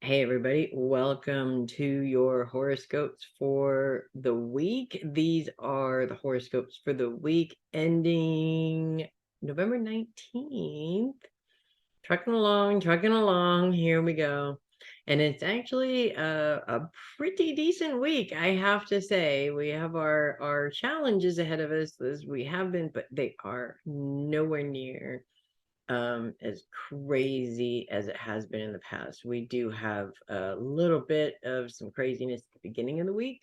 Hey everybody, welcome to your horoscopes for the week. These are the horoscopes for the week ending November 19th. Trucking along, here we go. And it's actually a pretty decent week, I have to say. We have our challenges ahead of us as we have been, but they are nowhere near as crazy as it has been in the past. We do have a little bit of some craziness at the beginning of the week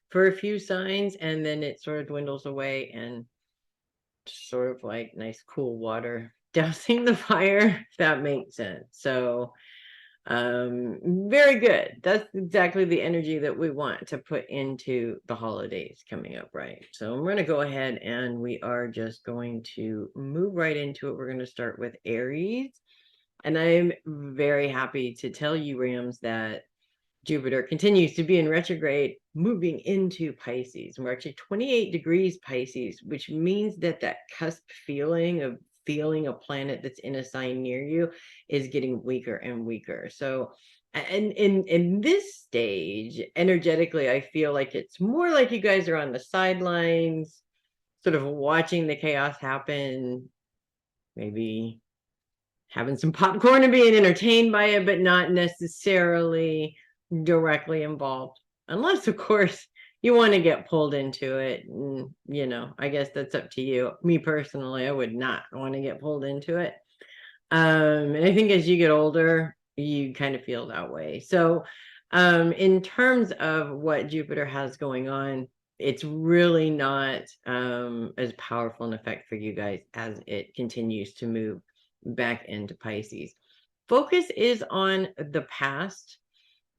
for a few signs, and then it sort of dwindles away and sort of like nice cool water dousing the fire, if that makes sense. So very good. That's exactly the energy that we want to put into the holidays coming up, right? So I'm going to go ahead and we are just going to move right into it. We're going to start with Aries, and I'm very happy to tell you, Rams, that Jupiter continues to be in retrograde, moving into Pisces. We're actually 28 degrees Pisces, which means that that cusp feeling of feeling a planet that's in a sign near you is getting weaker and weaker. So, and in this stage, energetically, I feel like it's more like you guys are on the sidelines, sort of watching the chaos happen, maybe having some popcorn and being entertained by it, but not necessarily directly involved. Unless, of course, you want to get pulled into it. And, I guess that's up to you. Me personally, I would not want to get pulled into it. And I think as you get older, you kind of feel that way. So, in terms of what Jupiter has going on, it's really not as powerful an effect for you guys as it continues to move back into Pisces. Focus is on the past.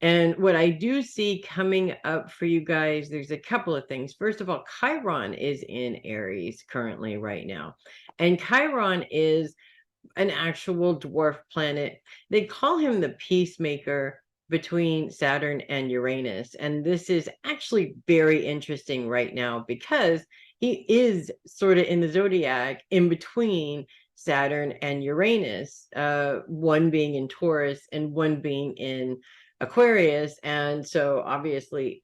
And what I do see coming up for you guys, there's a couple of things. First of all, Chiron is in Aries currently right now. And Chiron is an actual dwarf planet. They call him the peacemaker between Saturn and Uranus. And this is actually very interesting right now because he is sort of in the zodiac in between Saturn and Uranus, one being in Taurus and one being in Aquarius. And so obviously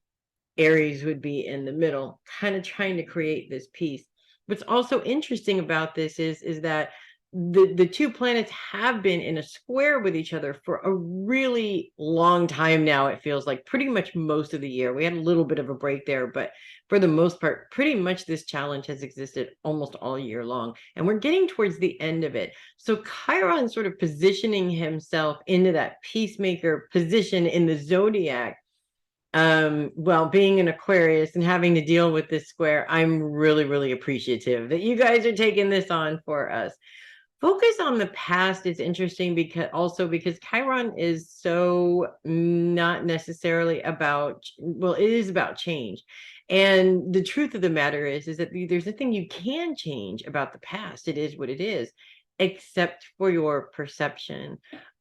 Aries would be in the middle, kind of trying to create this peace. What's also interesting about this is that the two planets have been in a square with each other for a really long time now. It feels like pretty much most of the year. We had a little bit of a break there, but for the most part, pretty much this challenge has existed almost all year long. And we're getting towards the end of it. So Chiron sort of positioning himself into that peacemaker position in the zodiac, well, being an Aquarius and having to deal with this square, I'm really appreciative that you guys are taking this on for us. Focus on the past is interesting because Chiron is so not necessarily about, well, it is about change. And the truth of the matter is that there's nothing you can change about the past. It is what it is, except for your perception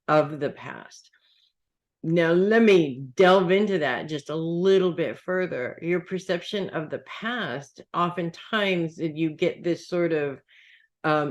of the past. Now, let me delve into that just a little bit further. Your perception of the past, oftentimes you get this sort of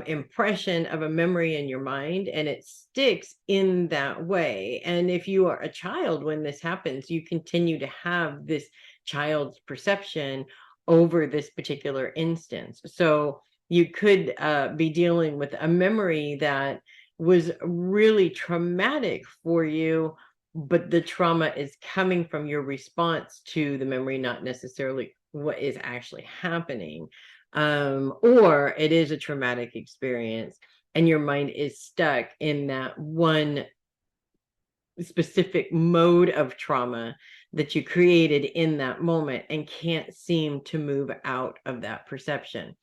impression of a memory in your mind, and it sticks in that way. And if you are a child when this happens, you continue to have this child's perception over this particular instance. So you could be dealing with a memory that was really traumatic for you, but the trauma is coming from your response to the memory, not necessarily what is actually happening. Or it is a traumatic experience and your mind is stuck in that one specific mode of trauma that you created in that moment and can't seem to move out of that perception.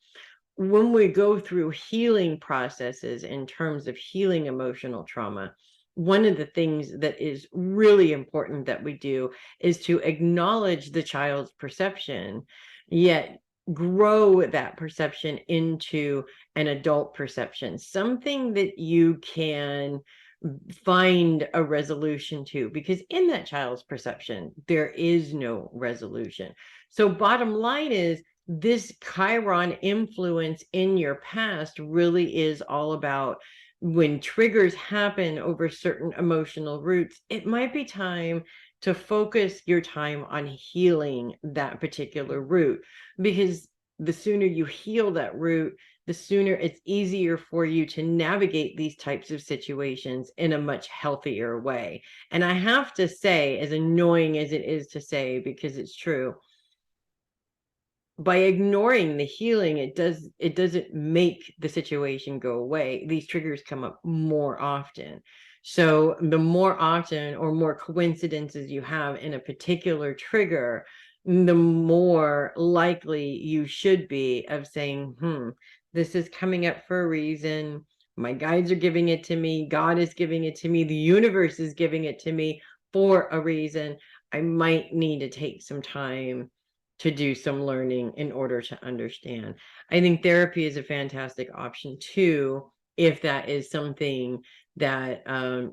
When we go through healing processes in terms of healing emotional trauma, one of the things that is really important that we do is to acknowledge the child's perception, yet grow that perception into an adult perception, something that you can find a resolution to, because in that child's perception, there is no resolution. So bottom line is, this Chiron influence in your past really is all about when triggers happen over certain emotional roots, it might be time to focus your time on healing that particular root, because the sooner you heal that root, the sooner it's easier for you to navigate these types of situations in a much healthier way. And I have to say, as annoying as it is to say, because it's true, by ignoring the healing, it doesn't make the situation go away. These triggers come up more often. So the more often or more coincidences you have in a particular trigger, the more likely you should be of saying, this is coming up for a reason. My guides are giving it to me. God is giving it to me. The universe is giving it to me for a reason. I might need to take some time to do some learning in order to understand. I think therapy is a fantastic option too, if that is something that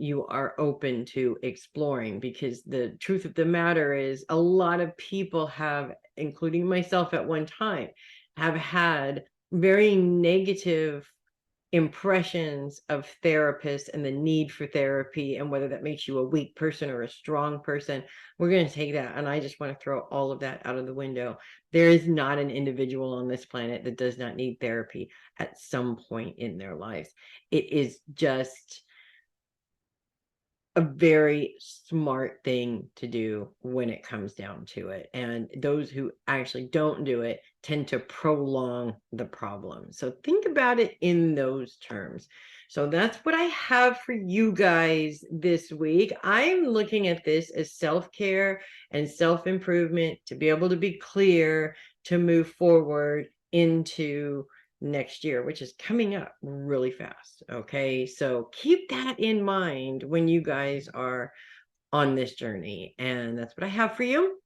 you are open to exploring, because the truth of the matter is a lot of people have, including myself at one time, have had very negative impressions of therapists and the need for therapy, and whether that makes you a weak person or a strong person. We're going to take that, and I just want to throw all of that out of the window. There is not an individual on this planet that does not need therapy at some point in their lives. It is just a very smart thing to do when it comes down to it. And those who actually don't do it tend to prolong the problem. So think about it in those terms. So that's what I have for you guys this week. I'm looking at this as self-care and self-improvement to be able to be clear to move forward into next year, which is coming up really fast. Okay, so keep that in mind when you guys are on this journey. And that's what I have for you.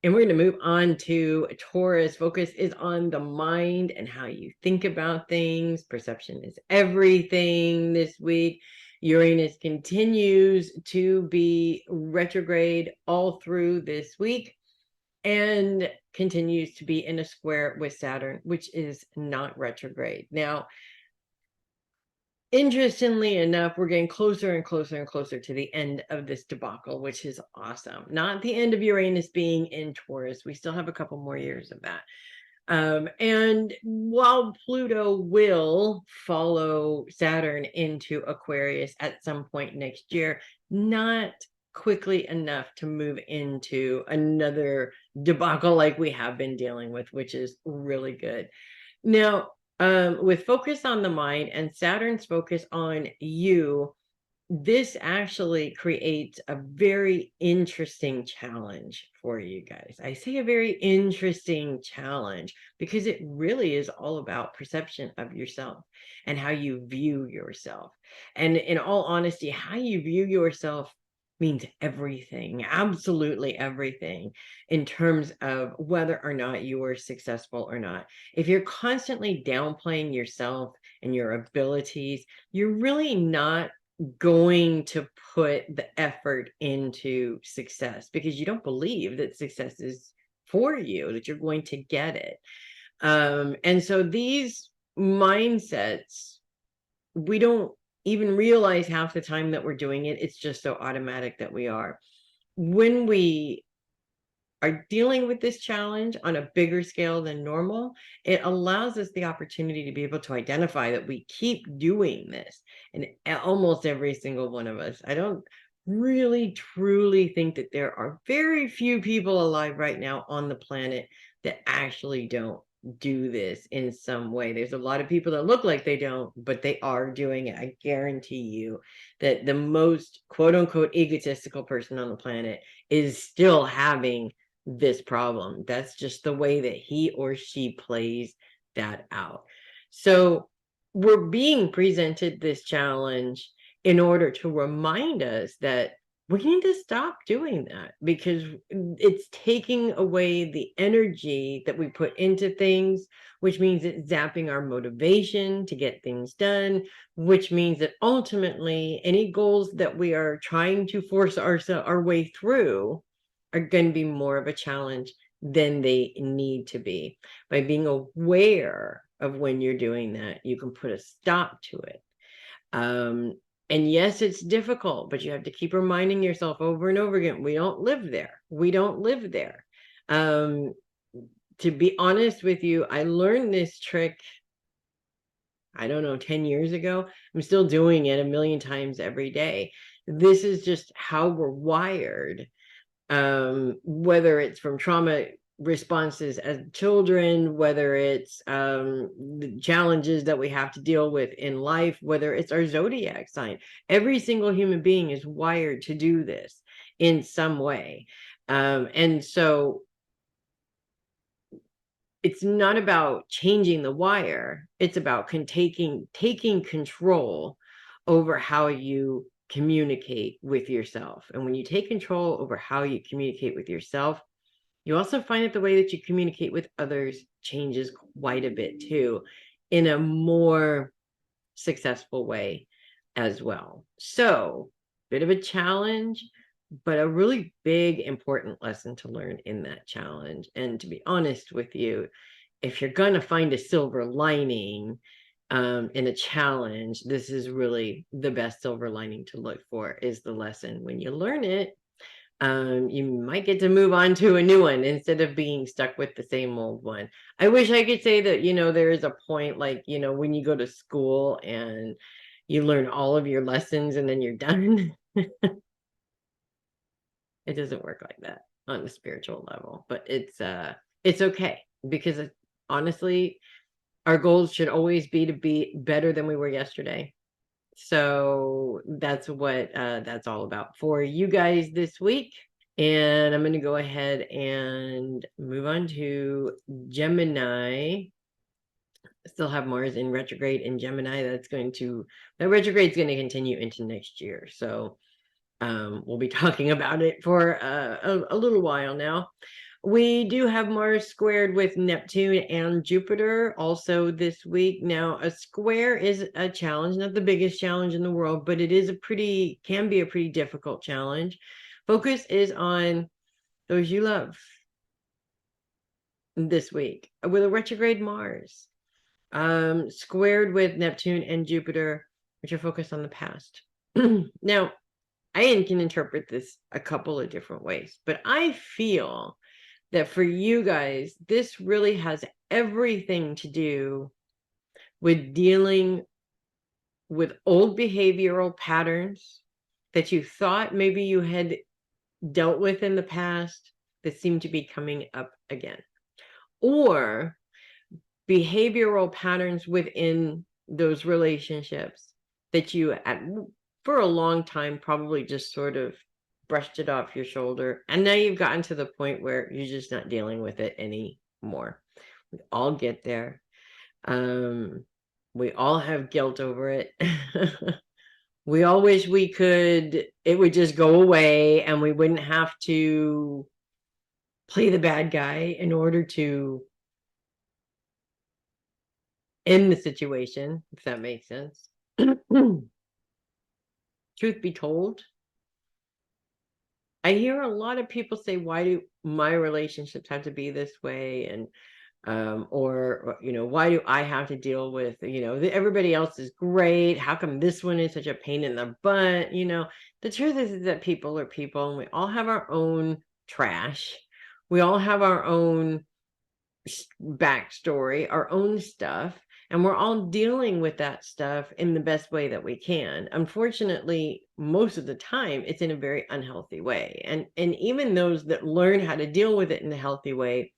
And we're going to move on to Taurus. Focus is on the mind and how you think about things. Perception is everything this week. Uranus continues to be retrograde all through this week and continues to be in a square with Saturn, which is not retrograde. Now, interestingly enough, we're getting closer and closer and closer to the end of this debacle, which is awesome. Not the end of Uranus being in Taurus. We still have a couple more years of that. And while Pluto will follow Saturn into Aquarius at some point next year, not quickly enough to move into another debacle like we have been dealing with, which is really good. Now, with focus on the mind and Saturn's focus on you, this actually creates a very interesting challenge for you guys. I say a very interesting challenge because it really is all about perception of yourself and how you view yourself. And in all honesty, how you view yourself means everything, absolutely everything, in terms of whether or not you are successful or not. If you're constantly downplaying yourself and your abilities, you're really not going to put the effort into success because you don't believe that success is for you, that you're going to get it. And so these mindsets, we don't even realize half the time that we're doing it. It's just so automatic that we are. When we are dealing with this challenge on a bigger scale than normal, it allows us the opportunity to be able to identify that we keep doing this. And almost every single one of us, I don't really truly think that there are very few people alive right now on the planet that actually don't do this in some way. There's a lot of people that look like they don't, but they are doing it. I guarantee you that the most quote unquote egotistical person on the planet is still having this problem. That's just the way that he or she plays that out. So we're being presented this challenge in order to remind us that we need to stop doing that because it's taking away the energy that we put into things, which means it's zapping our motivation to get things done, which means that ultimately any goals that we are trying to force our way through are going to be more of a challenge than they need to be. By being aware of when you're doing that, you can put a stop to it. And yes, it's difficult, but you have to keep reminding yourself over and over again, we don't live there. We don't live there. To be honest with you, I learned this trick, I don't know, 10 years ago. I'm still doing it a million times every day. This is just how we're wired. Whether it's from trauma responses as children, whether it's the challenges that we have to deal with in life, whether it's our zodiac sign. Every single human being is wired to do this in some way. And so it's not about changing the wire. It's about taking control over how you communicate with yourself. And when you take control over how you communicate with yourself, you also find that the way that you communicate with others changes quite a bit too, in a more successful way as well. So, bit of a challenge, but a really big, important lesson to learn in that challenge. And to be honest with you, if you're going to find a silver lining in a challenge, this is really the best silver lining to look for, is the lesson. When you learn it, you might get to move on to a new one instead of being stuck with the same old one. I wish I could say that, there is a point, like, when you go to school and you learn all of your lessons and then you're done. It doesn't work like that on the spiritual level, but it's okay, because honestly, our goals should always be to be better than we were yesterday. So that's what that's all about for you guys this week. And I'm going to go ahead and move on to Gemini. I still have Mars in retrograde in Gemini. That retrograde is going to continue into next year. So we'll be talking about it for a little while now. We do have Mars squared with Neptune and Jupiter also this week. Now, a square is a challenge, not the biggest challenge in the world, but it is can be a pretty difficult challenge. Focus is on those you love this week with a retrograde Mars, squared with Neptune and Jupiter, which are focused on the past. Now, I can interpret this a couple of different ways, but I feel that for you guys, this really has everything to do with dealing with old behavioral patterns that you thought maybe you had dealt with in the past that seem to be coming up again, or behavioral patterns within those relationships that you for a long time probably just sort of brushed it off your shoulder, and now you've gotten to the point where you're just not dealing with it anymore. We all get there. We all have guilt over it. We all wish it would just go away and we wouldn't have to play the bad guy in order to end the situation, if that makes sense. Truth be told, I hear a lot of people say, why do my relationships have to be this way? And or why do I have to deal with, everybody else is great, how come this one is such a pain in the butt? The truth is that people are people, and we all have our own trash. We all have our own backstory, our own stuff, and we're all dealing with that stuff in the best way that we can. Unfortunately, most of the time it's in a very unhealthy way, and even those that learn how to deal with it in a healthy way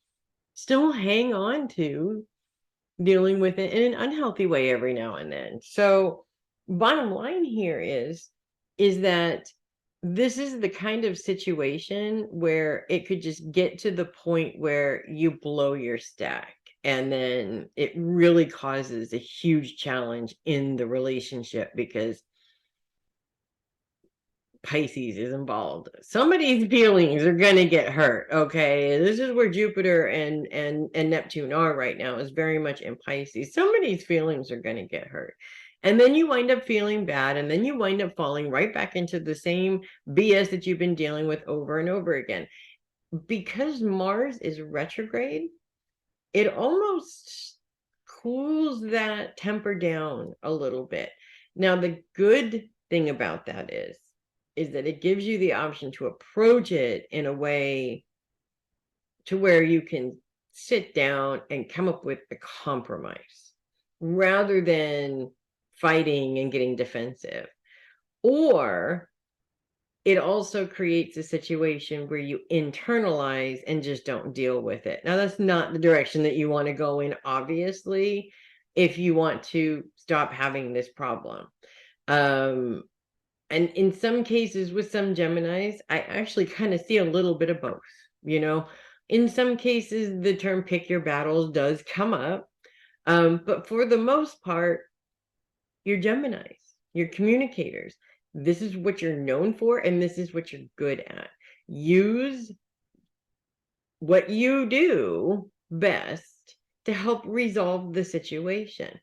still hang on to dealing with it in an unhealthy way every now and then. So bottom line here is that this is the kind of situation where it could just get to the point where you blow your stack, and then it really causes a huge challenge in the relationship because Pisces is involved. Somebody's feelings are going to get hurt. Okay. This is where Jupiter and Neptune are right now, is very much in Pisces. Somebody's feelings are going to get hurt. And then you wind up feeling bad, and then you wind up falling right back into the same BS that you've been dealing with over and over again. Because Mars is retrograde, it almost cools that temper down a little bit. Now, the good thing about that is that it gives you the option to approach it in a way to where you can sit down and come up with a compromise rather than fighting and getting defensive. Or it also creates a situation where you internalize and just don't deal with it. Now, that's not the direction that you want to go in, obviously, if you want to stop having this problem. And in some cases with some Geminis, I actually kind of see a little bit of both, you know. In some cases, the term pick your battles does come up. But for the most part, you're Geminis, you're communicators. This is what you're known for, and this is what you're good at. Use what you do best to help resolve the situation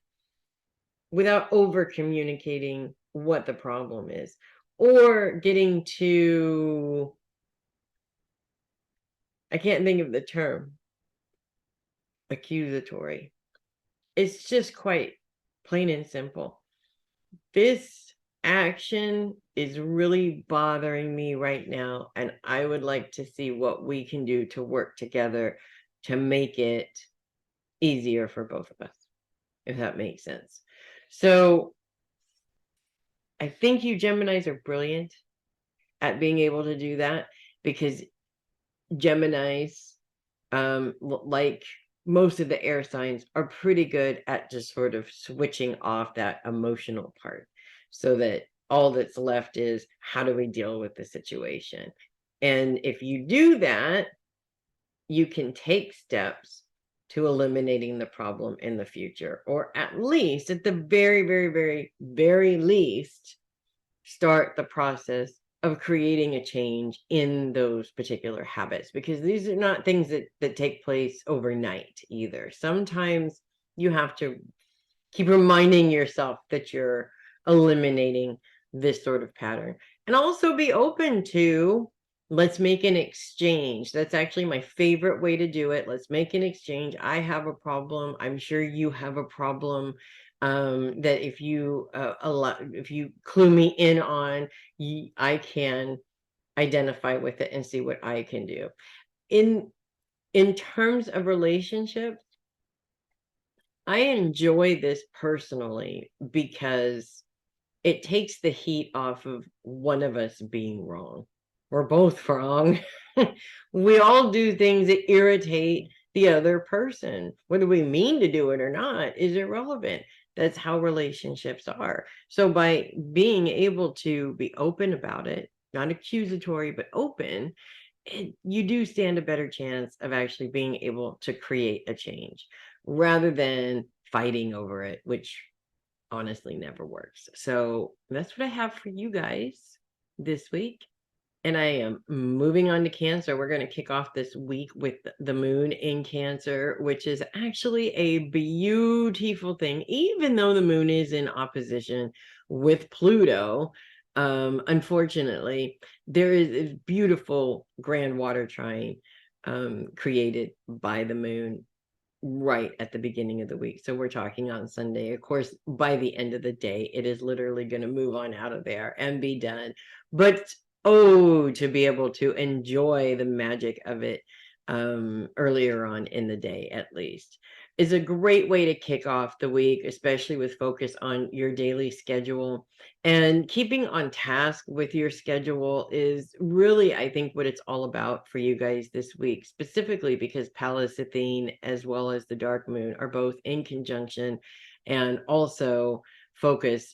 without over communicating what the problem is or getting too, I can't think of the term, accusatory. It's just quite plain and simple. This action is really bothering me right now, and I would like to see what we can do to work together to make it easier for both of us, if that makes sense. So I think you Geminis are brilliant at being able to do that, because Geminis, like most of the air signs, are pretty good at just sort of switching off that emotional part so that all that's left is, how do we deal with the situation? And if you do that, you can take steps to eliminating the problem in the future, or at least, at the very, very, very, very least, start the process of creating a change in those particular habits, because these are not things that take place overnight either. Sometimes you have to keep reminding yourself that you're eliminating this sort of pattern, and also be open to, let's make an exchange. That's actually my favorite way to do it. Let's make an exchange. I have a problem, I'm sure you have a problem, that if you if you clue me in on, I can identify with it and see what I can do. In terms of relationships, I enjoy this personally because it takes the heat off of one of us being wrong. We're both wrong. We all do things that irritate the other person. Whether we mean to do it or not is irrelevant. That's how relationships are. So by being able to be open about it, not accusatory, but open, you do stand a better chance of actually being able to create a change rather than fighting over it, which honestly never works. So that's what I have for you guys this week. And I am moving on to Cancer. We're going to kick off this week with the moon in Cancer, which is actually a beautiful thing, even though the moon is in opposition with Pluto. Unfortunately, there is a beautiful grand water trine created by the moon right at the beginning of the week. So we're talking on Sunday. Of course, by the end of the day, it is literally going to move on out of there and be done. But oh, to be able to enjoy the magic of it earlier on in the day, at least, is a great way to kick off the week, especially with focus on your daily schedule. And keeping on task with your schedule is really, I think, what it's all about for you guys this week, specifically because Pallas Athene as well as the dark moon are both in conjunction and also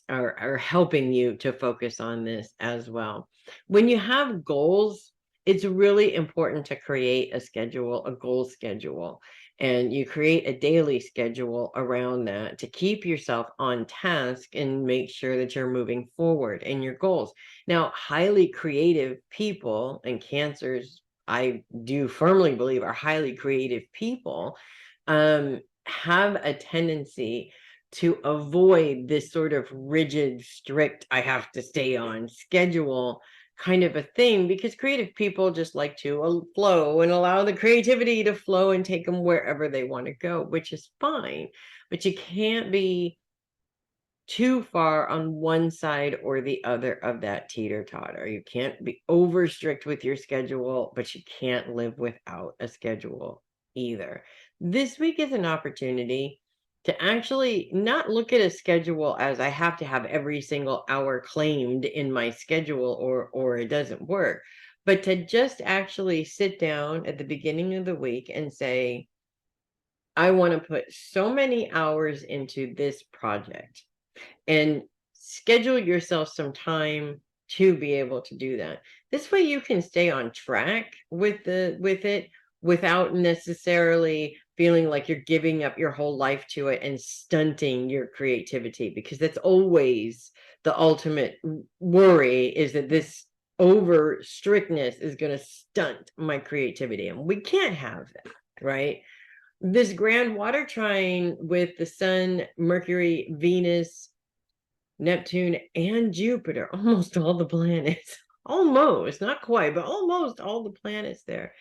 are helping you to focus on this as well. When you have goals, it's really important to create a schedule, a goal schedule, and you create a daily schedule around that to keep yourself on task and make sure that you're moving forward in your goals. Now, highly creative people, and Cancers, I do firmly believe, are highly creative people, have a tendency to avoid this sort of rigid, strict, I have to stay on schedule kind of a thing, because creative people just like to flow and allow the creativity to flow and take them wherever they want to go, which is fine. But you can't be too far on one side or the other of that teeter-totter. You can't be over strict with your schedule, but you can't live without a schedule either. This week is an opportunity to actually not look at a schedule as I have to have every single hour claimed in my schedule or it doesn't work, but to just actually sit down at the beginning of the week and say, I want to put so many hours into this project, and schedule yourself some time to be able to do that. This way you can stay on track with it without necessarily feeling like you're giving up your whole life to it and stunting your creativity, because that's always the ultimate worry, is that this over strictness is going to stunt my creativity, and we can't have that, right? This grand water trine with the sun, Mercury, Venus, Neptune, and Jupiter, almost all the planets, almost, not quite, but almost all the planets there,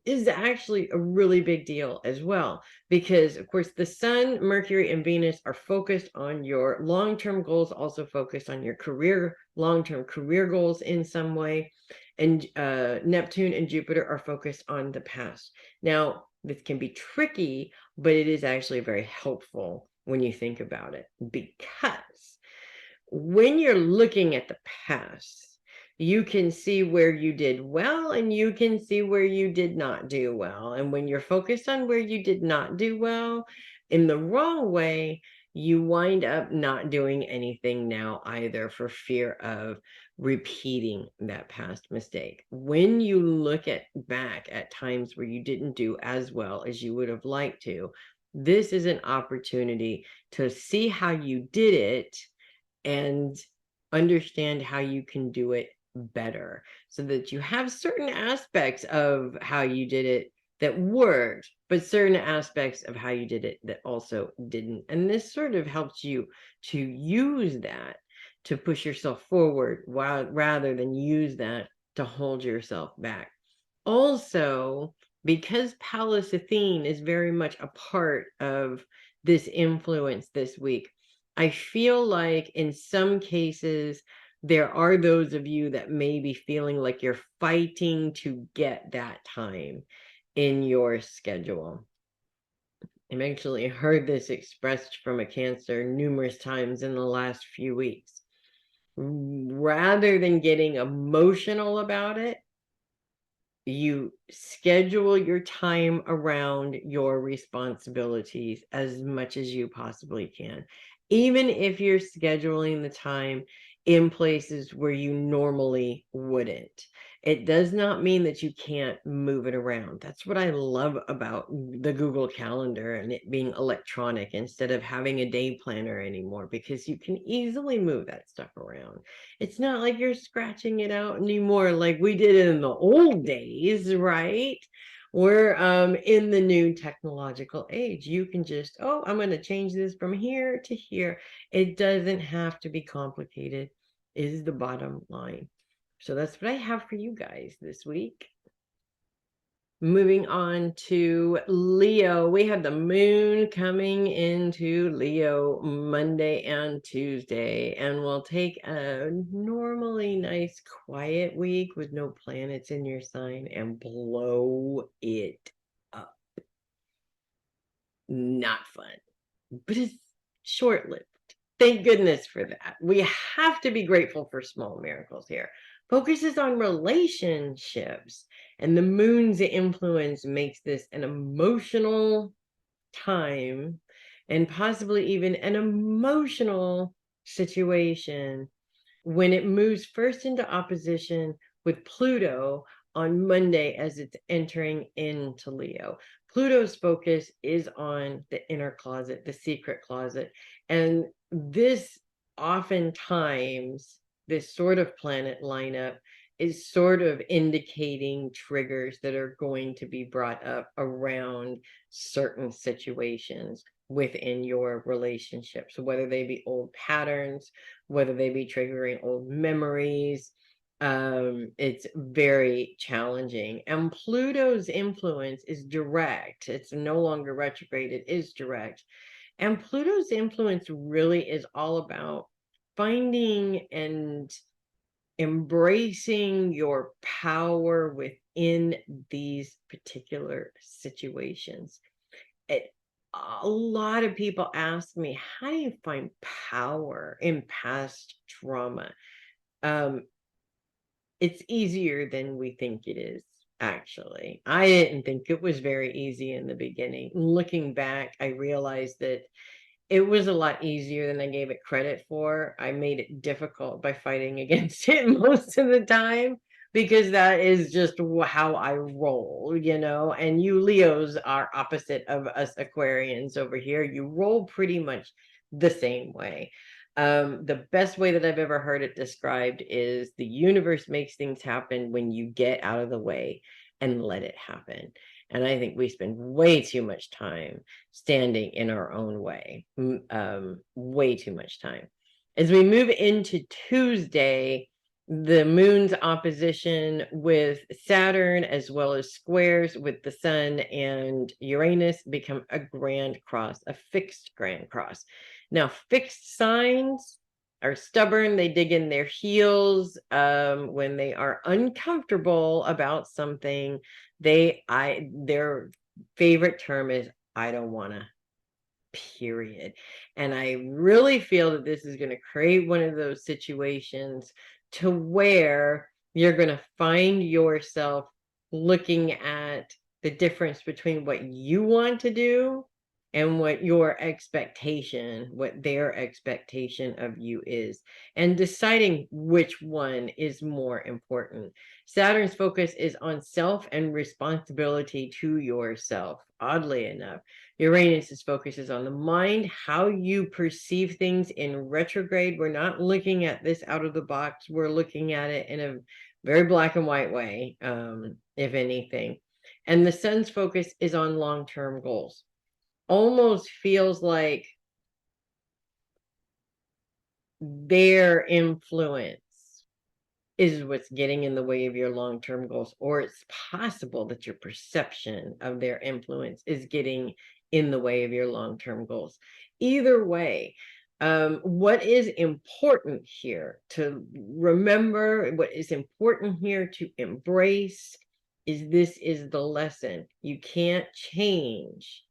is actually a really big deal as well. Because, of course, the sun, Mercury, and Venus are focused on your long-term goals, also focused on your career, long-term career goals in some way. And Neptune and Jupiter are focused on the past. Now, this can be tricky, but it is actually very helpful when you think about it, because when you're looking at the past, you can see where you did well and you can see where you did not do well. And when you're focused on where you did not do well in the wrong way, you wind up not doing anything now either, for fear of repeating that past mistake. When you look back at times where you didn't do as well as you would have liked to, this is an opportunity to see how you did it and understand how you can do it better, so that you have certain aspects of how you did it that worked, but certain aspects of how you did it that also didn't. And this sort of helps you to use that to push yourself forward, rather than use that to hold yourself back. Also, because Pallas Athene is very much a part of this influence this week, I feel like in some cases, there are those of you that may be feeling like you're fighting to get that time in your schedule. I've actually heard this expressed from a Cancer numerous times in the last few weeks. Rather than getting emotional about it, you schedule your time around your responsibilities as much as you possibly can. Even if you're scheduling the time in places where you normally wouldn't, it does not mean that you can't move it around. That's what I love about the Google Calendar and it being electronic instead of having a day planner anymore, because you can easily move that stuff around. It's not like you're scratching it out anymore like we did in the old days, right? We're in the new technological age. You can just, oh, I'm going to change this from here to here. It doesn't have to be complicated, is the bottom line. So that's what I have for you guys this week. Moving on to Leo, we have the moon coming into Leo Monday and Tuesday, and we'll take a normally nice quiet week with no planets in your sign and blow it up. Not fun, but it's short-lived. Thank goodness for that. We have to be grateful for small miracles here. Focuses on relationships, and the moon's influence makes this an emotional time and possibly even an emotional situation when it moves first into opposition with Pluto on Monday as it's entering into Leo. Pluto's focus is on the inner closet, the secret closet. And this oftentimes, this sort of planet lineup is sort of indicating triggers that are going to be brought up around certain situations within your relationship. So whether they be old patterns, whether they be triggering old memories, it's very challenging. And Pluto's influence is direct. It's no longer retrograde, it is direct. And Pluto's influence really is all about finding and embracing your power within these particular situations. A lot of people ask me, how do you find power in past trauma? Um, it's easier than we think it is, actually. I didn't think it was very easy in the beginning. Looking back, I realized that it was a lot easier than I gave it credit for. I made it difficult by fighting against it most of the time because that is just how I roll, you know. And you Leos are opposite of us Aquarians over here. You roll pretty much the same way. The best way that I've ever heard it described is the universe makes things happen when you get out of the way and let it happen. And I think we spend way too much time standing in our own way, way too much time. As we move into Tuesday, the moon's opposition with Saturn, as well as squares with the sun and Uranus, become a grand cross, a fixed grand cross. Now, fixed signs are stubborn. They dig in their heels when they are uncomfortable about something. Their favorite term is I don't want to, period. And I really feel that this is going to create one of those situations to where you're going to find yourself looking at the difference between what you want to do and what their expectation of you is, and deciding which one is more important. Saturn's focus is on self and responsibility to yourself, oddly enough. Uranus's focus is on the mind, how you perceive things in retrograde. We're not looking at this out of the box. We're looking at it in a very black and white way, if anything. And the sun's focus is on long-term goals. Almost feels like their influence is what's getting in the way of your long-term goals, or it's possible that your perception of their influence is getting in the way of your long-term goals. Either way, what is important here to remember, what is important here to embrace, is this is the lesson. You can't change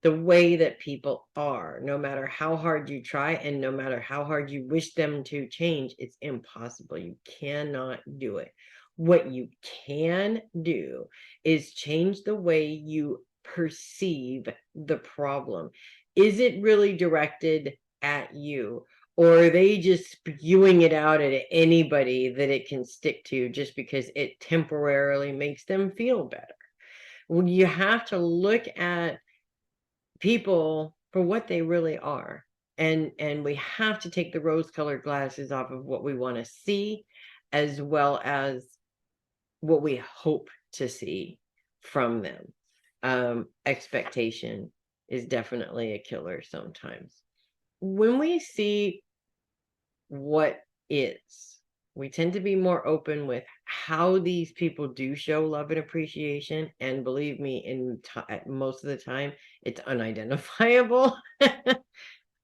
the way that people are, no matter how hard you try and no matter how hard you wish them to change. It's impossible. You cannot do it. What you can do is change the way you perceive the problem. Is it really directed at you, or are they just spewing it out at anybody that it can stick to just because it temporarily makes them feel better? Well, you have to look at people for what they really are, and we have to take the rose-colored glasses off of what we want to see, as well as what we hope to see from them. Expectation is definitely a killer sometimes. When we see what is, we tend to be more open with how these people do show love and appreciation. And believe me, most of the time, it's unidentifiable.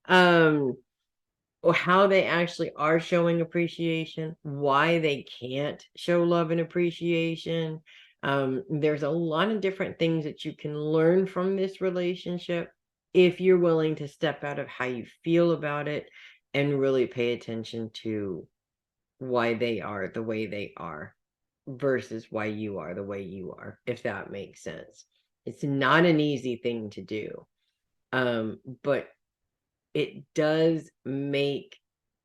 Or how they actually are showing appreciation, why they can't show love and appreciation. There's a lot of different things that you can learn from this relationship if you're willing to step out of how you feel about it and really pay attention to why they are the way they are versus why you are the way you are, if that makes sense. It's not an easy thing to do, but it does make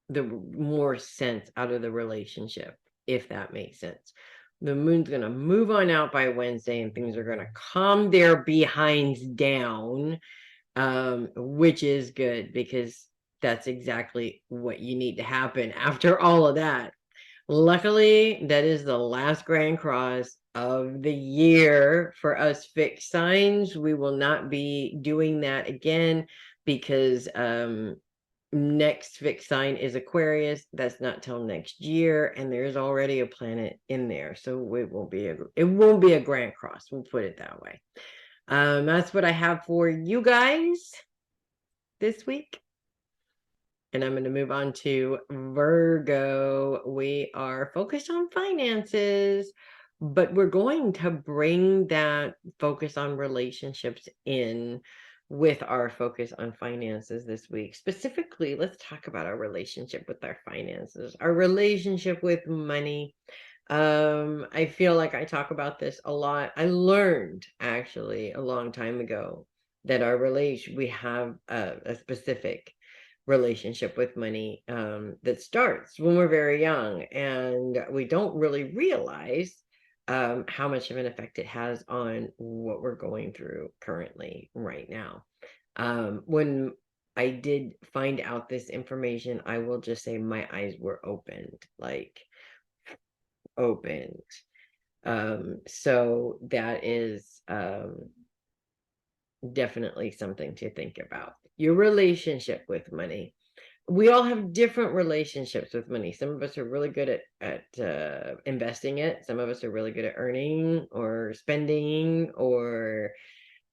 the more sense out of the relationship, if that makes sense. The moon's going to move on out by Wednesday and things are going to calm their behinds down, which is good because that's exactly what you need to happen after all of that. Luckily, that is the last Grand Cross of the year for us fixed signs. We will not be doing that again because next fixed sign is Aquarius. That's not till next year, and there's already a planet in there, so it won't be a Grand Cross. We'll put it that way. That's what I have for you guys. this week. And I'm going to move on to Virgo. We are focused on finances, but we're going to bring that focus on relationships in with our focus on finances this week. Specifically, let's talk about our relationship with our finances, our relationship with money. I feel like I talk about this a lot. I learned actually a long time ago that we have a specific relationship with money that starts when we're very young, and we don't really realize how much of an effect it has on what we're going through currently right now. When I did find out this information, I will just say my eyes were opened, like opened. So that is definitely something to think about. Your relationship with money. We all have different relationships with money. Some of us are really good at investing it. Some of us are really good at earning or spending or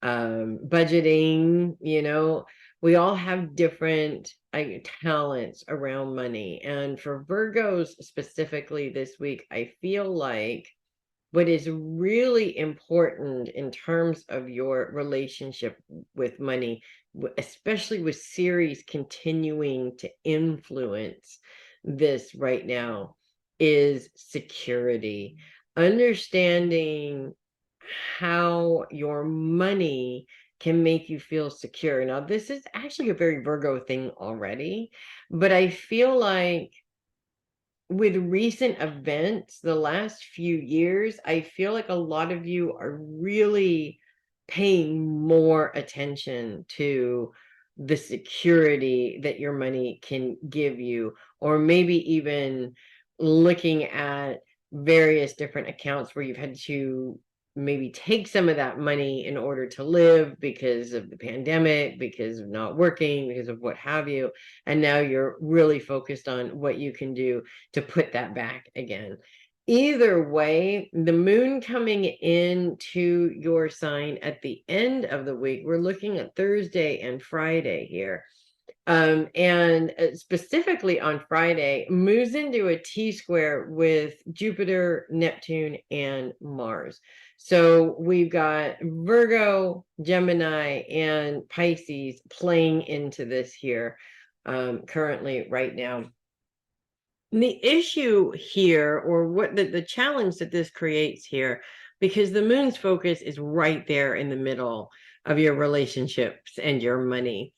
budgeting. We all have different talents around money. And for Virgos specifically this week, I feel like what is really important in terms of your relationship with money, especially with Ceres continuing to influence this right now, is security. Understanding how your money can make you feel secure. Now, this is actually a very Virgo thing already, but I feel like with recent events, the last few years, I feel like a lot of you are really paying more attention to the security that your money can give you, or maybe even looking at various different accounts where you've had to maybe take some of that money in order to live because of the pandemic, because of not working, because of what have you. And now you're really focused on what you can do to put that back again. Either way, the moon coming into your sign at the end of the week, we're looking at Thursday and Friday here. And specifically on Friday, moves into a T-square with Jupiter, Neptune, and Mars. So we've got Virgo, Gemini, and Pisces playing into this here currently right now. The issue here, or what the challenge that this creates here, because the moon's focus is right there in the middle of your relationships and your money.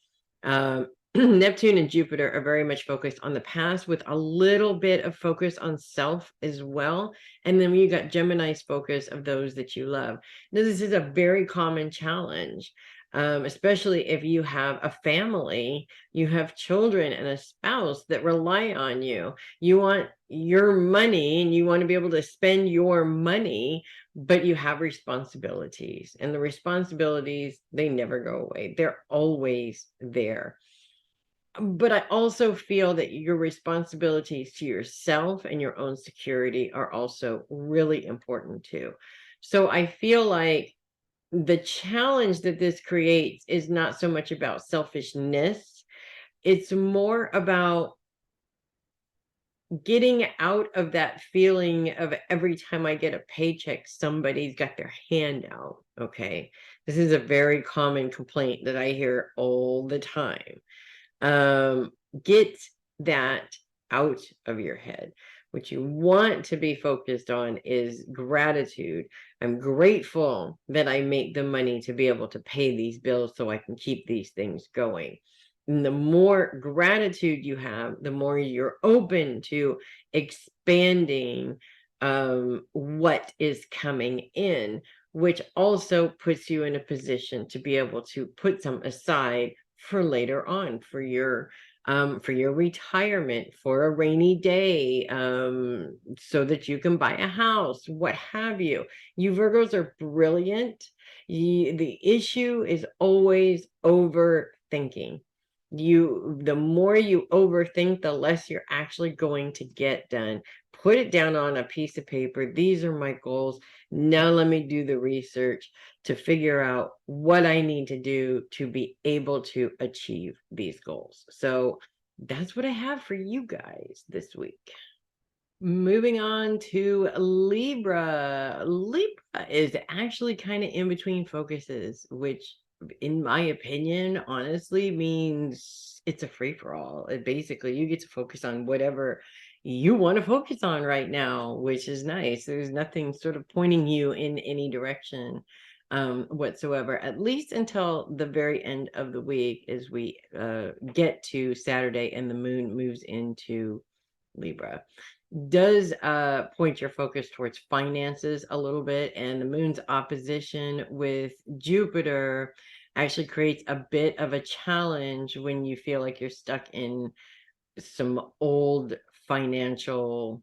Neptune and Jupiter are very much focused on the past with a little bit of focus on self as well. And then you got Gemini's focus of those that you love. Now, this is a very common challenge, especially if you have a family, you have children and a spouse that rely on you. You want your money and you want to be able to spend your money, but you have responsibilities, and the responsibilities, they never go away. They're always there. But I also feel that your responsibilities to yourself and your own security are also really important too. So I feel like the challenge that this creates is not so much about selfishness. It's more about getting out of that feeling of every time I get a paycheck, somebody's got their hand out. Okay. This is a very common complaint that I hear all the time. Get that out of your head. What you want to be focused on is gratitude. I'm grateful that I make the money to be able to pay these bills so I can keep these things going. And the more gratitude you have, the more you're open to expanding what is coming in, which also puts you in a position to be able to put some aside for later on, for your retirement, for a rainy day, so that you can buy a house, what have you. You Virgos are brilliant. The issue is always overthinking. The more you overthink, the less you're actually going to get done. Put it down on a piece of paper. These are my goals. Now let me do the research to figure out what I need to do to be able to achieve these goals. So that's what I have for you guys this week. Moving on to Libra. Libra is actually kind of in between focuses, which, in my opinion, honestly means it's a free for all. It basically, you get to focus on whatever you want to focus on right now, which is nice. There's nothing sort of pointing you in any direction whatsoever, at least until the very end of the week, as we get to Saturday and the moon moves into Libra. Does point your focus towards finances a little bit, and the moon's opposition with Jupiter actually creates a bit of a challenge when you feel like you're stuck in some old financial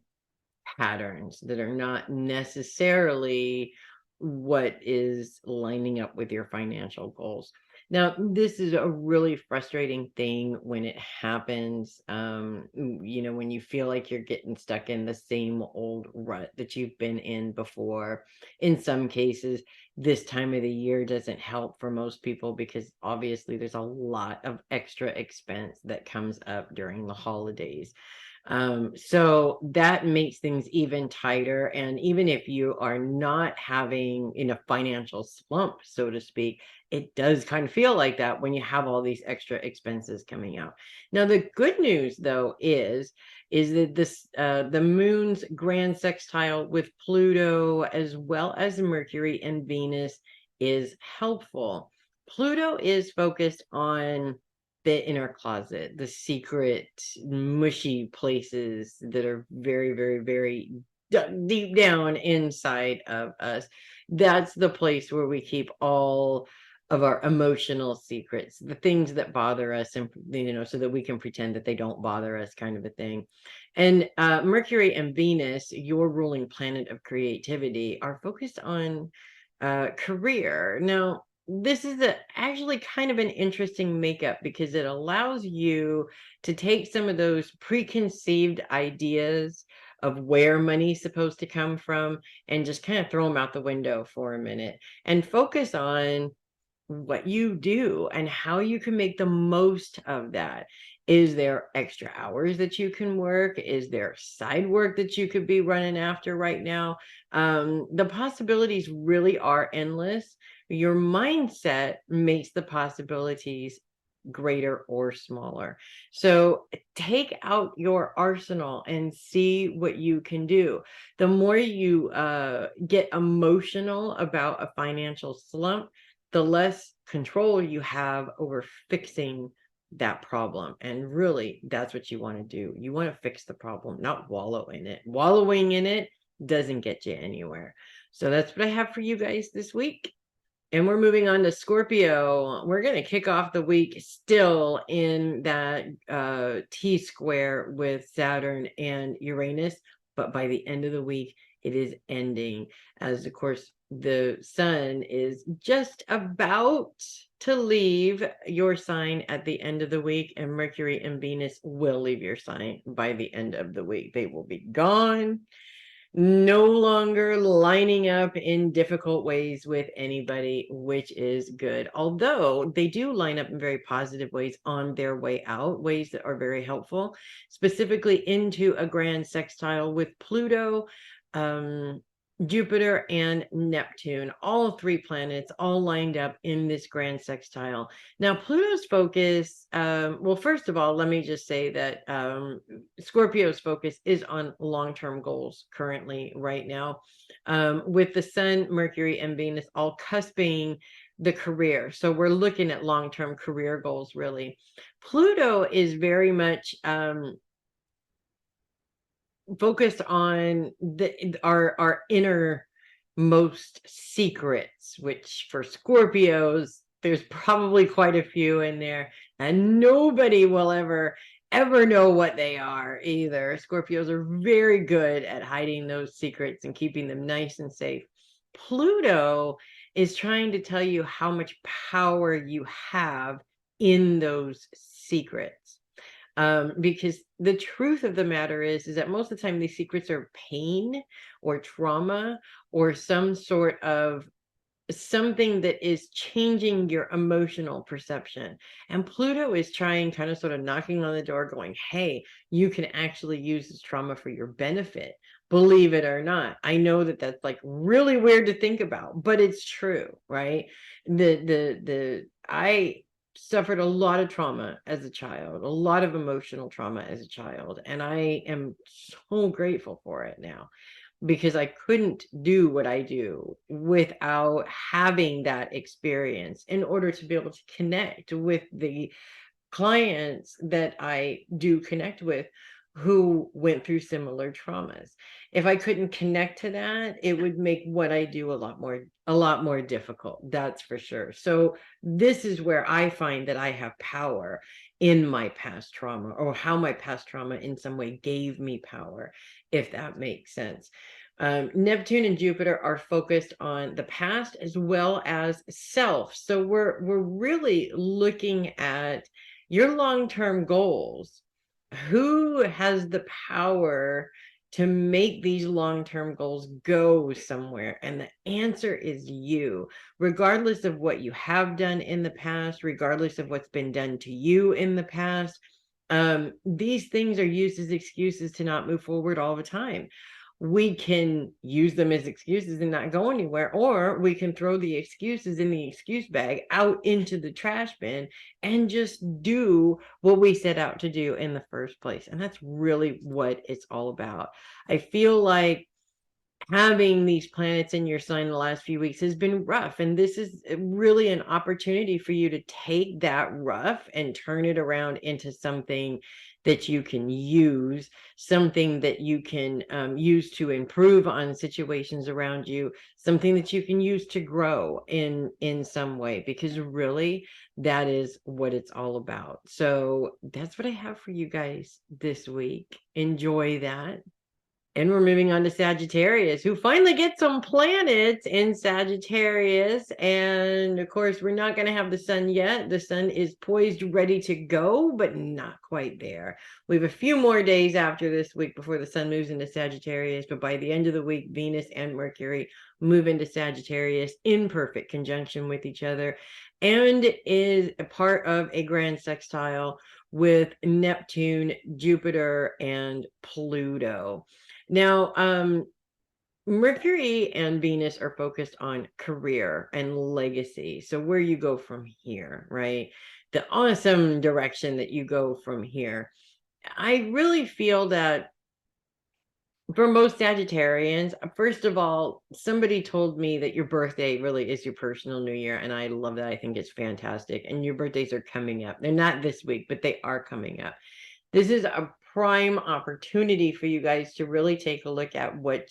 patterns that are not necessarily what is lining up with your financial goals. Now, this is a really frustrating thing when it happens. When you feel like you're getting stuck in the same old rut that you've been in before. In some cases, this time of the year doesn't help for most people because obviously there's a lot of extra expense that comes up during the holidays. So that makes things even tighter. And even if you are not having in a financial slump, so to speak, it does kind of feel like that when you have all these extra expenses coming out. Now, the good news though is that the moon's grand sextile with Pluto as well as Mercury and Venus is helpful. Pluto is focused on the inner closet, the secret, mushy places that are very, very, very deep down inside of us. That's the place where we keep all of our emotional secrets, the things that bother us, and so that we can pretend that they don't bother us, kind of a thing. And Mercury and Venus, your ruling planet of creativity, are focused on career. Now, this is actually kind of an interesting makeup because it allows you to take some of those preconceived ideas of where money's supposed to come from and just kind of throw them out the window for a minute and focus on what you do and how you can make the most of that. Is there extra hours that you can work? Is there side work that you could be running after right now? The possibilities really are endless. Your mindset makes the possibilities greater or smaller. So take out your arsenal and see what you can do. The more you get emotional about a financial slump, the less control you have over fixing that problem. And really, that's what you want to do. You want to fix the problem, not wallow in it. Wallowing in it doesn't get you anywhere. So that's what I have for you guys this week. And we're moving on to Scorpio. We're going to kick off the week still in that T-square with Saturn and Uranus. But by the end of the week, it is ending, as of course the sun is just about to leave your sign at the end of the week, and Mercury and Venus will leave your sign by the end of the week. They will be gone, no longer lining up in difficult ways with anybody, which is good. Although they do line up in very positive ways on their way out, ways that are very helpful, specifically into a grand sextile with Pluto, Jupiter, and Neptune, all three planets all lined up in this grand sextile. Now, Pluto's focus, well, first of all, let me just say that Scorpio's focus is on long-term goals currently right now, with the Sun, Mercury, and Venus all cusping the career. So we're looking at long-term career goals, really. Pluto is very much focused on our innermost secrets, which for Scorpios, there's probably quite a few in there, and nobody will ever know what they are either. Scorpios are very good at hiding those secrets and keeping them nice and safe. Pluto is trying to tell you how much power you have in those secrets. Because the truth of the matter is that most of the time these secrets are pain or trauma or some sort of something that is changing your emotional perception. And Pluto is trying, kind of sort of knocking on the door going, hey, you can actually use this trauma for your benefit, believe it or not. I know that that's like really weird to think about, but it's true, right? I suffered a lot of trauma as a child, a lot of emotional trauma as a child, and I am so grateful for it now, because I couldn't do what I do without having that experience in order to be able to connect with the clients that I do connect with who went through similar traumas. If I couldn't connect to that, it would make what I do a lot more difficult. That's for sure. So this is where I find that I have power in my past trauma, or how my past trauma in some way gave me power, if that makes sense. Neptune and Jupiter are focused on the past as well as self. So we're really looking at your long-term goals. Who has the power to make these long-term goals go somewhere? And the answer is you, regardless of what you have done in the past, regardless of what's been done to you in the past. These things are used as excuses to not move forward all the time. We can use them as excuses and not go anywhere, or we can throw the excuses in the excuse bag out into the trash bin and just do what we set out to do in the first place. And that's really what it's all about. I feel like having these planets in your sign the last few weeks has been rough, and this is really an opportunity for you to take that rough and turn it around into something that you can use, something that you can use to improve on situations around you, something that you can use to grow in some way, because really that is what it's all about. So that's what I have for you guys this week. Enjoy that. And we're moving on to Sagittarius, who finally gets some planets in Sagittarius. And of course, we're not going to have the sun yet. The sun is poised, ready to go, but not quite there. We have a few more days after this week before the sun moves into Sagittarius. But by the end of the week, Venus and Mercury move into Sagittarius in perfect conjunction with each other, and is a part of a grand sextile with Neptune, Jupiter, and Pluto. Now, Mercury and Venus are focused on career and legacy. So where you go from here, right? The awesome direction that you go from here. I really feel that for most Sagittarians, first of all, somebody told me that your birthday really is your personal new year, and I love that. I think it's fantastic. And your birthdays are coming up. They're not this week, but they are coming up. This is a prime opportunity for you guys to really take a look at what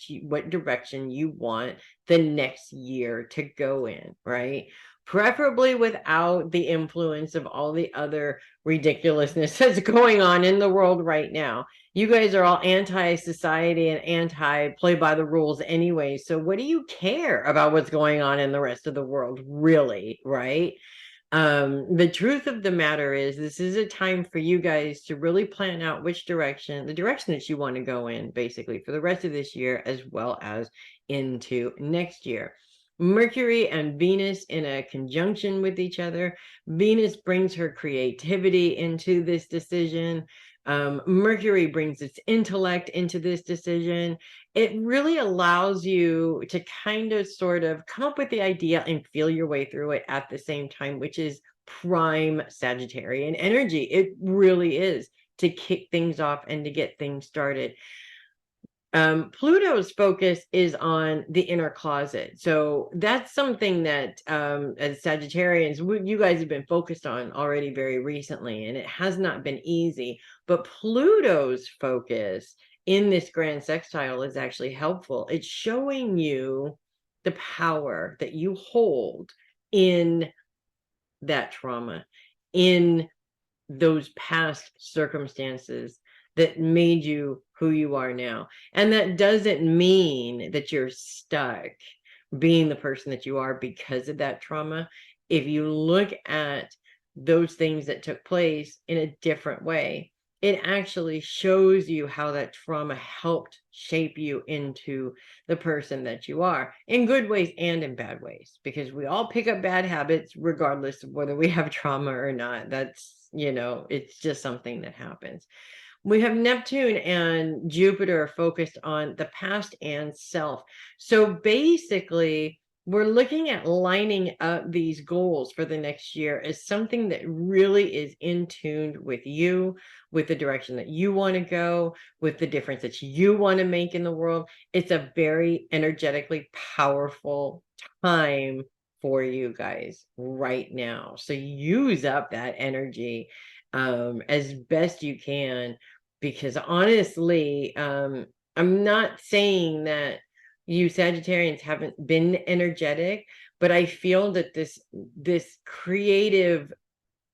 direction you want the next year to go in, right? Preferably without the influence of all the other ridiculousness that's going on in the world right now. You guys are all anti-society and anti-play by the rules anyway. So what do you care about what's going on in the rest of the world, really, right? The truth of the matter is, this is a time for you guys to really plan out the direction that you want to go in, basically, for the rest of this year, as well as into next year. Mercury and Venus in a conjunction with each other. Venus brings her creativity into this decision. Mercury brings its intellect into this decision. It really allows you to kind of sort of come up with the idea and feel your way through it at the same time, which is prime Sagittarian energy. It really is, to kick things off and to get things started. Pluto's focus is on the inner closet. So that's something that as Sagittarians, you guys have been focused on already very recently, and it has not been easy. But Pluto's focus in this grand sextile is actually helpful. It's showing you the power that you hold in that trauma, in those past circumstances that made you who you are now. And that doesn't mean that you're stuck being the person that you are because of that trauma. If you look at those things that took place in a different way. It actually shows you how that trauma helped shape you into the person that you are, in good ways and in bad ways, because we all pick up bad habits regardless of whether we have trauma or not. That's, it's just something that happens. We have Neptune and Jupiter focused on the past and self. So basically, we're looking at lining up these goals for the next year as something that really is in tune with you, with the direction that you want to go, with the difference that you want to make in the world. It's a very energetically powerful time for you guys right now. So use up that energy as best you can, because honestly, I'm not saying that you Sagittarians haven't been energetic, but I feel that this creative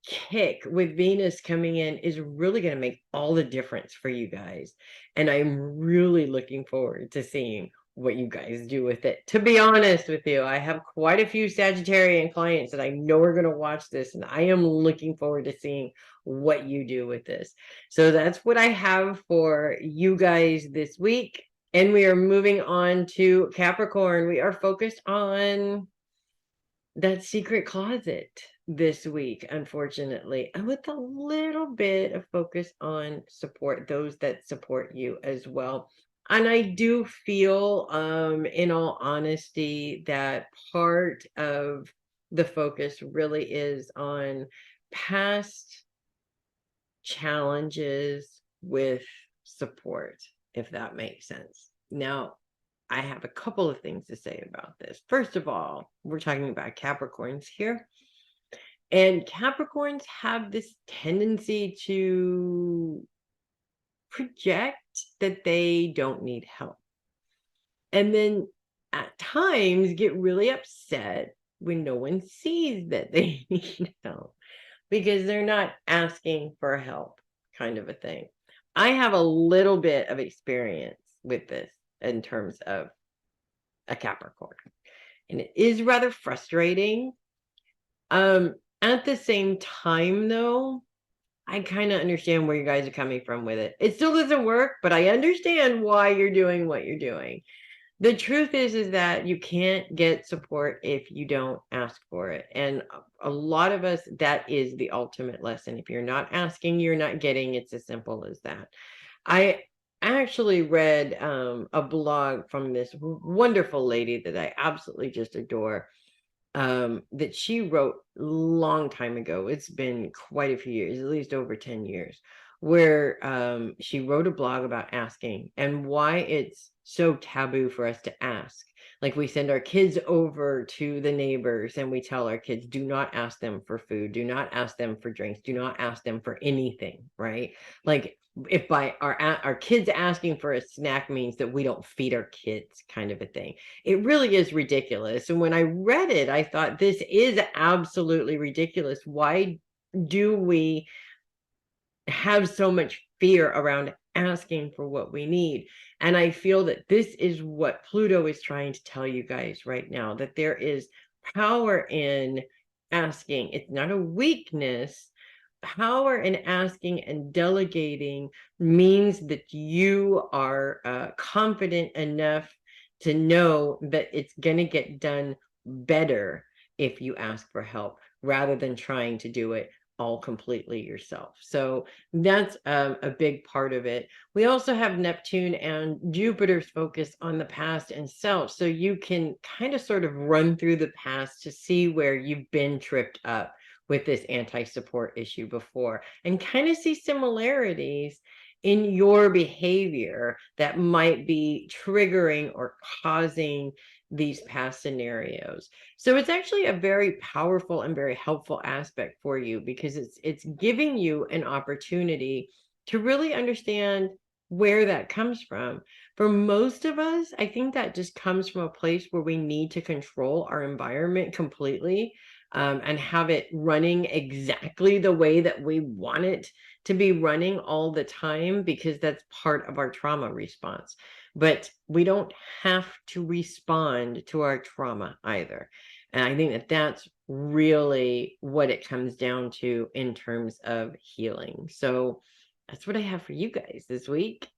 kick with Venus coming in is really going to make all the difference for you guys. And I'm really looking forward to seeing what you guys do with it. To be honest with you, I have quite a few Sagittarian clients that I know are going to watch this, and I am looking forward to seeing what you do with this. So that's what I have for you guys this week. And we are moving on to Capricorn. We are focused on that secret closet this week, unfortunately, and with a little bit of focus on support, those that support you as well. And I do feel, in all honesty, that part of the focus really is on past challenges with support, if that makes sense. Now, I have a couple of things to say about this. First of all, we're talking about Capricorns here. And Capricorns have this tendency to project that they don't need help. And then at times get really upset when no one sees that they need help, because they're not asking for help, kind of a thing. I have a little bit of experience with this in terms of a Capricorn, and it is rather frustrating. At the same time, though, I kind of understand where you guys are coming from with it. It still doesn't work, but I understand why you're doing what you're doing. The truth is that you can't get support if you don't ask for it. And a lot of us, that is the ultimate lesson. If you're not asking, you're not getting. It's as simple as that. I actually read a blog from this wonderful lady that I absolutely just adore, that she wrote long time ago. It's been quite a few years, at least over 10 years, where she wrote a blog about asking and why it's so taboo for us to ask. Like, we send our kids over to the neighbors and we tell our kids, do not ask them for food, do not ask them for drinks, do not ask them for anything, right? Like, if by our kids asking for a snack means that we don't feed our kids, kind of a thing. It really is ridiculous. And when I read it, I thought, this is absolutely ridiculous. Why do we have so much fear around asking for what we need? And I feel that this is what Pluto is trying to tell you guys right now, that there is power in asking. It's not a weakness. Power in asking and delegating means that you are confident enough to know that it's going to get done better if you ask for help, rather than trying to do it all completely yourself. So that's a big part of it. We also have Neptune and Jupiter's focus on the past and self. So you can kind of sort of run through the past to see where you've been tripped up with this anti-support issue before, and kind of see similarities in your behavior that might be triggering or causing these past scenarios. So it's actually a very powerful and very helpful aspect for you, because it's giving you an opportunity to really understand where that comes from. For most of us, I think that just comes from a place where we need to control our environment completely, and have it running exactly the way that we want it to be running all the time, because that's part of our trauma response. but we don't have to respond to our trauma either. And I think that that's really what it comes down to in terms of healing. So that's what I have for you guys this week.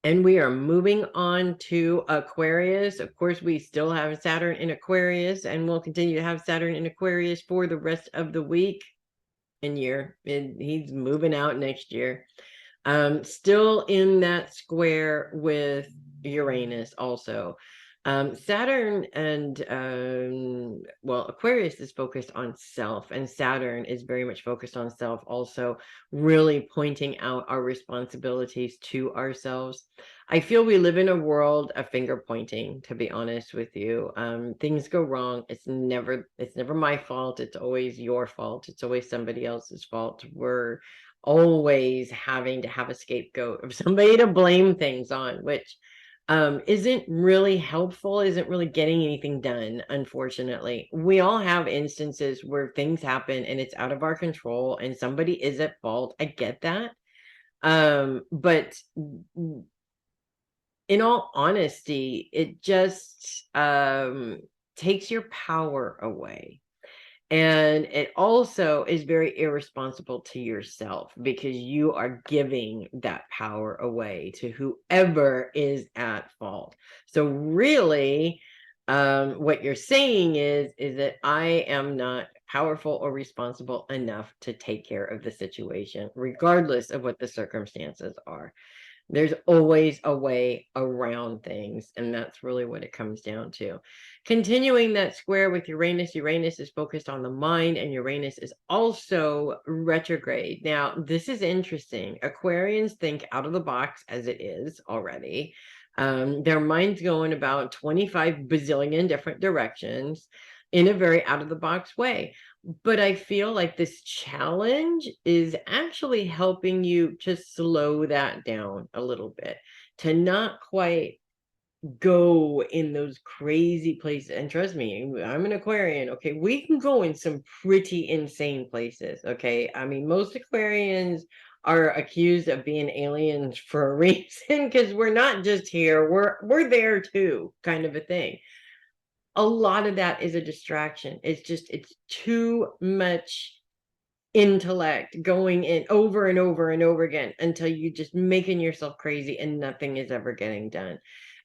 And we are moving on to Aquarius. Of course, we still have Saturn in Aquarius, and we'll continue to have Saturn in Aquarius for the rest of the week and year. And he's moving out next year. Still in that square with Uranus also. Saturn and well, Aquarius is focused on self, and Saturn is very much focused on self also, really pointing out our responsibilities to ourselves. I feel we live in a world of finger pointing, to be honest with you. Things go wrong. It's never my fault. It's always your fault. It's always somebody else's fault. We're always having to have a scapegoat of somebody to blame things on, which isn't really helpful, isn't really getting anything done, unfortunately. We all have instances where things happen and it's out of our control and somebody is at fault. I get that. But in all honesty, it just takes your power away. And it also is very irresponsible to yourself because you are giving that power away to whoever is at fault. So really, what you're saying is that I am not powerful or responsible enough to take care of the situation, regardless of what the circumstances are. There's always a way around things, and that's really what it comes down to. Continuing that square with Uranus, Uranus is focused on the mind, and Uranus is also retrograde. Now, this is interesting. Aquarians think out of the box as it is already. Their mind's going about 25 bazillion different directions in a very out of the box way. But I feel like this challenge is actually helping you to slow that down a little bit, to not quite go in those crazy places. And trust me, I'm an Aquarian. Okay, we can go in some pretty insane places. Okay, I mean, most Aquarians are accused of being aliens for a reason because we're not just here, we're there too, kind of a thing. A lot of that is a distraction. It's too much intellect going in over and over and over again until you just making yourself crazy and nothing is ever getting done.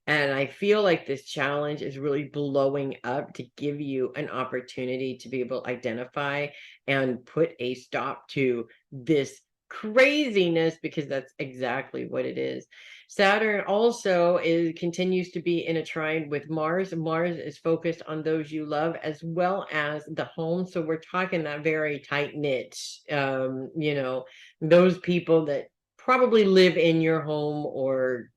And I feel like this challenge is really blowing up to give you an opportunity to be able to identify and put a stop to this craziness, because that's exactly what it is. Saturn also continues to be in a trine with Mars. Mars is focused on those you love as well as the home. So we're talking that very tight knit, those people that probably live in your home or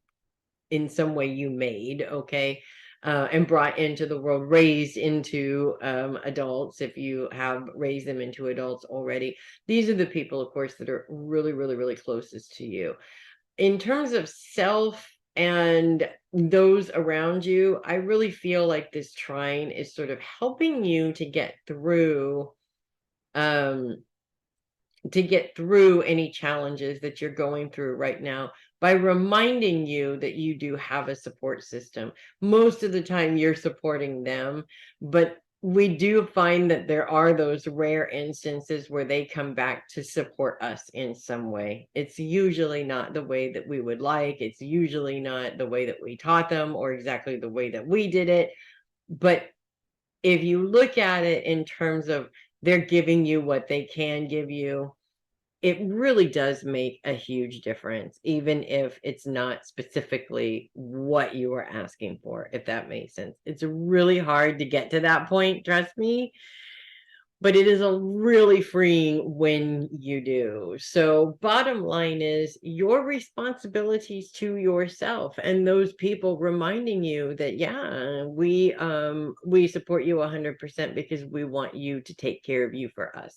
in some way you made, okay, and brought into the world, raised into adults, if you have raised them into adults already. These are the people, of course, that are really, really, really closest to you. In terms of self and those around you, I really feel like this trine is sort of helping you to get through um any challenges that you're going through right now by reminding you that you do have a support system. Most of the time you're supporting them, but we do find that there are those rare instances where they come back to support us in some way. It's usually not the way that we would like. It's usually not the way that we taught them or exactly the way that we did it. But if you look at it in terms of they're giving you what they can give you, it really does make a huge difference, even if it's not specifically what you were asking for, if that makes sense. It's really hard to get to that point, trust me, but it is a really freeing when you do. So bottom line is your responsibilities to yourself and those people reminding you that, yeah, we support you 100% because we want you to take care of you for us,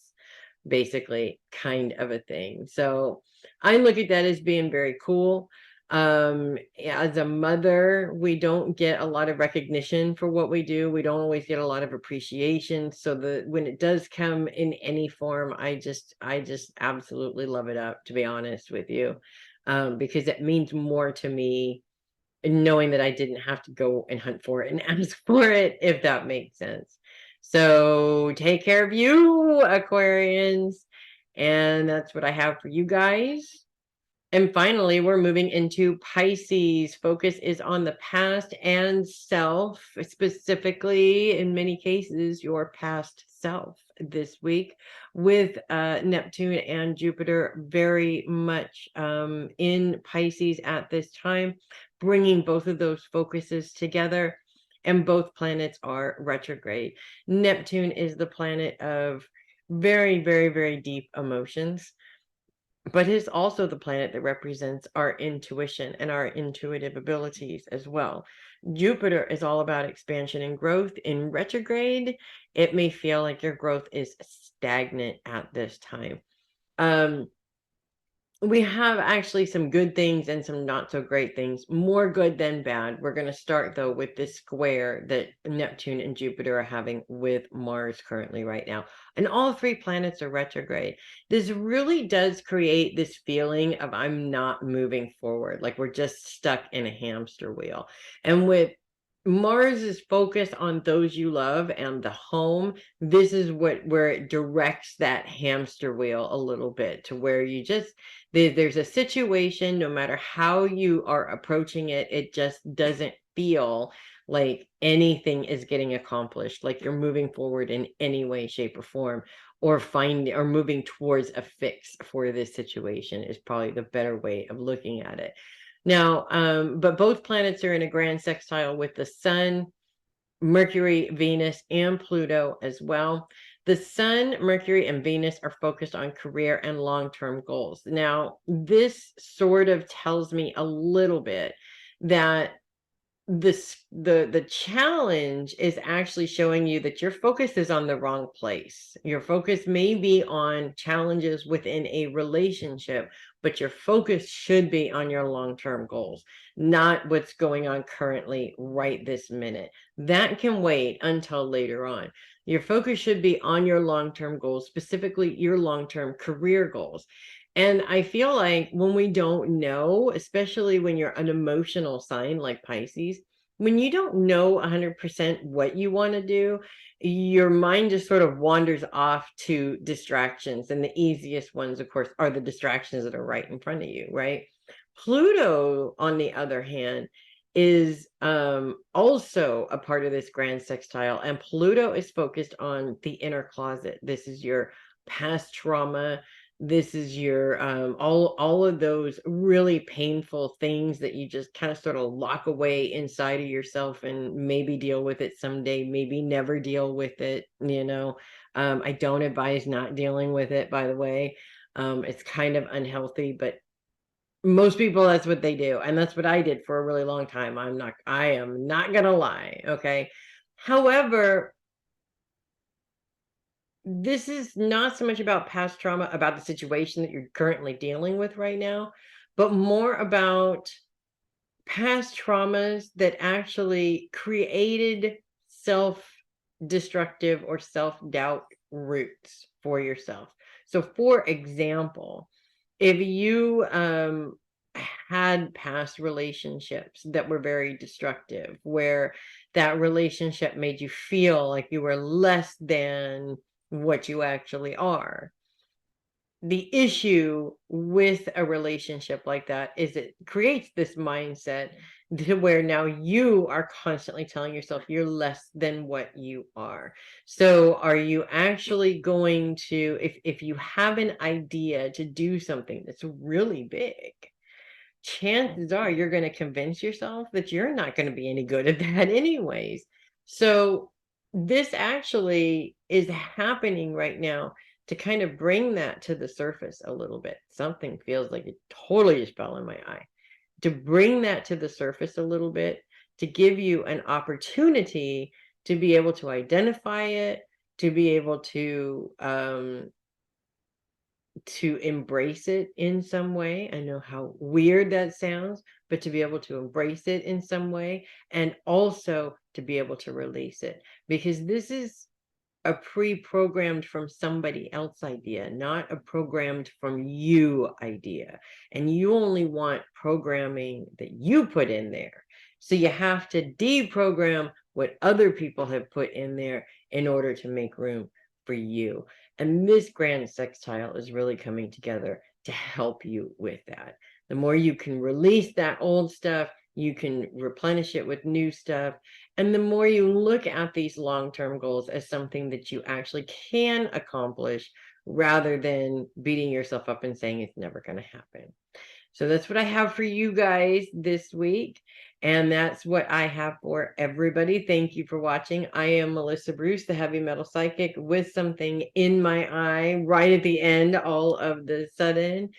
basically, kind of a thing. So I look at that as being very cool. As a mother, we don't get a lot of recognition for what we do. We don't always get a lot of appreciation. So when it does come in any form, I just absolutely love it up, to be honest with you, because it means more to me knowing that I didn't have to go and hunt for it and ask for it, if that makes sense. So take care of you, Aquarians. And that's what I have for you guys. And finally, we're moving into Pisces. Focus is on the past and self, specifically, in many cases, your past self this week, with Neptune and Jupiter very much in Pisces at this time, bringing both of those focuses together. And both planets are retrograde. Neptune is the planet of very, very, very deep emotions, but it's also the planet that represents our intuition and our intuitive abilities as well. Jupiter is all about expansion and growth. In retrograde, it may feel like your growth is stagnant at this time. We have actually some good things and some not so great things, more good than bad. We're going to start though with this square that Neptune and Jupiter are having with Mars currently right now. And all three planets are retrograde. This really does create this feeling of I'm not moving forward, like we're just stuck in a hamster wheel. And with Mars is focused on those you love and the home. This is where it directs that hamster wheel a little bit, to where you just, there's a situation, no matter how you are approaching it, it just doesn't feel like anything is getting accomplished, like you're moving forward in any way, shape, or form, or moving towards a fix for this situation is probably the better way of looking at it. Now, but both planets are in a grand sextile with the Sun, Mercury, Venus, and Pluto as well. The Sun, Mercury, and Venus are focused on career and long-term goals. Now, this sort of tells me a little bit that the challenge is actually showing you that your focus is on the wrong place. Your focus may be on challenges within a relationship, but your focus should be on your long-term goals, not what's going on currently right this minute. That can wait until later on. Your focus should be on your long-term goals, specifically your long-term career goals. And I feel like when we don't know, especially when you're an emotional sign like Pisces, when you don't know 100% what you want to do, your mind just sort of wanders off to distractions. And the easiest ones, of course, are the distractions that are right in front of you, right? Pluto, on the other hand, is also a part of this grand sextile. And Pluto is focused on the inner closet. This is your past trauma. This is your all of those really painful things that you just kind of sort of lock away inside of yourself, and maybe deal with it someday, maybe never deal with it, you know. I don't advise not dealing with it, by the way. It's kind of unhealthy, but most people, that's what they do, and that's what I did for a really long time. I am not gonna lie, okay? However, this is not so much about past trauma, about the situation that you're currently dealing with right now, but more about past traumas that actually created self-destructive or self-doubt roots for yourself. So for example, if you had past relationships that were very destructive, where that relationship made you feel like you were less than what you actually are. The issue with a relationship like that is it creates this mindset to where now you are constantly telling yourself you're less than what you are. So are you actually going to, if you have an idea to do something that's really big, chances are you're going to convince yourself that you're not going to be any good at that anyways. So this actually is happening right now to kind of bring that to the surface a little bit. Something feels like it totally just fell in my eye. To bring that to the surface a little bit, to give you an opportunity to be able to identify it, to be able to embrace it in some way. I know how weird that sounds, but to be able to embrace it in some way, and also to be able to release it, because this is a pre-programmed from somebody else idea, not a programmed from you idea. And you only want programming that you put in there. So you have to deprogram what other people have put in there in order to make room for you. And this grand sextile is really coming together to help you with that. The more you can release that old stuff, you can replenish it with new stuff. And the more you look at these long-term goals as something that you actually can accomplish rather than beating yourself up and saying it's never going to happen. So that's what I have for you guys this week. And that's what I have for everybody. Thank you for watching. I am Melissa Bruce, the heavy metal psychic, with something in my eye right at the end, all of the sudden.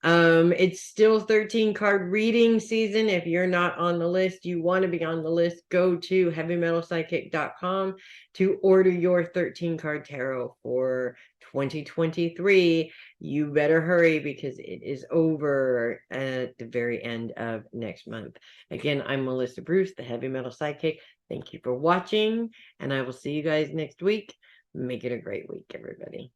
It's still 13 card reading season. If you're not on the list, you want to be on the list, go to heavymetalpsychic.com to order your 13 card tarot for 2023. You better hurry because it is over at the very end of next month. Again, I'm Melissa Bruce, the heavy metal psychic. Thank you for watching, and I will see you guys next week. Make it a great week, everybody.